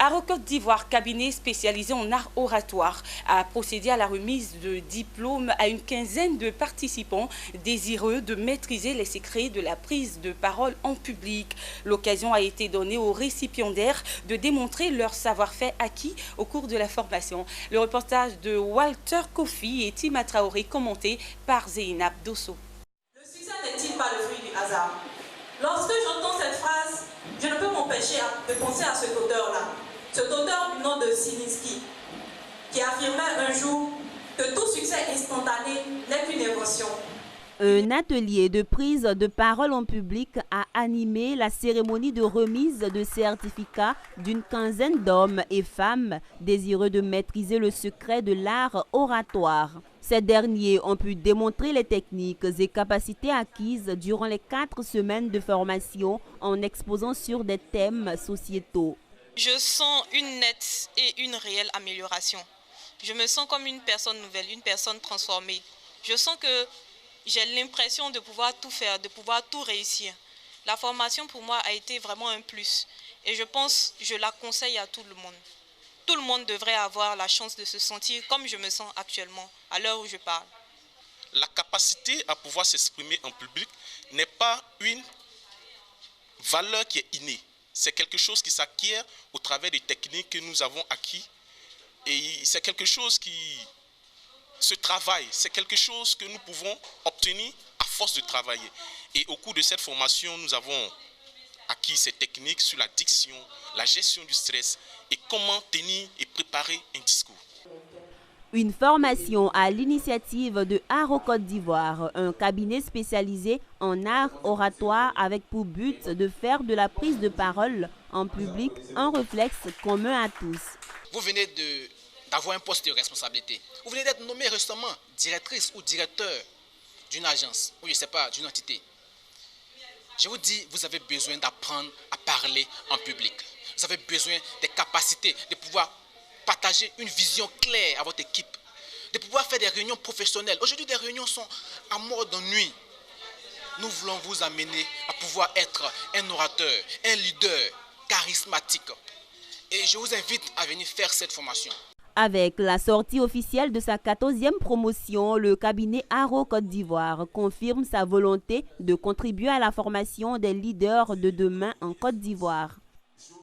Aro Côte d'Ivoire, cabinet spécialisé en art oratoire, a procédé à la remise de diplômes à une quinzaine de participants désireux de maîtriser les secrets de la prise de parole en public. L'occasion a été donnée aux récipiendaires de démontrer leur savoir-faire acquis au cours de la formation. Le reportage de Walter Kofi et Tima Traoré, commenté par Zeynab Dosso. Le succès n'est-il pas le fruit du hasard? Lorsque j'entends cette phrase, je ne peux m'empêcher de penser à cet auteur-là. Cet auteur du nom de Siniski, qui affirmait un jour que tout succès instantané n'est qu'une invention. Un atelier de prise de parole en public a animé la cérémonie de remise de certificats d'une quinzaine d'hommes et femmes désireux de maîtriser le secret de l'art oratoire. Ces derniers ont pu démontrer les techniques et capacités acquises durant les 4 semaines de formation en exposant sur des thèmes sociétaux. Je sens une nette et une réelle amélioration. Je me sens comme une personne nouvelle, une personne transformée. Je sens que j'ai l'impression de pouvoir tout faire, de pouvoir tout réussir. La formation pour moi a été vraiment un plus et je la conseille à tout le monde. Tout le monde devrait avoir la chance de se sentir comme je me sens actuellement, à l'heure où je parle. La capacité à pouvoir s'exprimer en public n'est pas une valeur qui est innée. C'est quelque chose qui s'acquiert au travers des techniques que nous avons acquis. Et c'est quelque chose qui se travaille, c'est quelque chose que nous pouvons obtenir à force de travailler. Et au cours de cette formation, nous avons acquis ces techniques sur la diction, la gestion du stress et comment tenir et préparer un discours. Une formation à l'initiative de Aro Côte d'Ivoire, un cabinet spécialisé en art oratoire avec pour but de faire de la prise de parole en public un réflexe commun à tous. Vous venez d'avoir un poste de responsabilité. Vous venez d'être nommé récemment directrice ou directeur d'une agence, ou je ne sais pas, d'une entité. Je vous dis, vous avez besoin d'apprendre à parler en public. Vous avez besoin des capacités de pouvoir partager une vision claire à votre équipe, de pouvoir faire des réunions professionnelles. Aujourd'hui, des réunions sont à mort d'ennui. Nous voulons vous amener à pouvoir être un orateur, un leader charismatique. Et je vous invite à venir faire cette formation. Avec la sortie officielle de sa 14e promotion, le cabinet Aro Côte d'Ivoire confirme sa volonté de contribuer à la formation des leaders de demain en Côte d'Ivoire.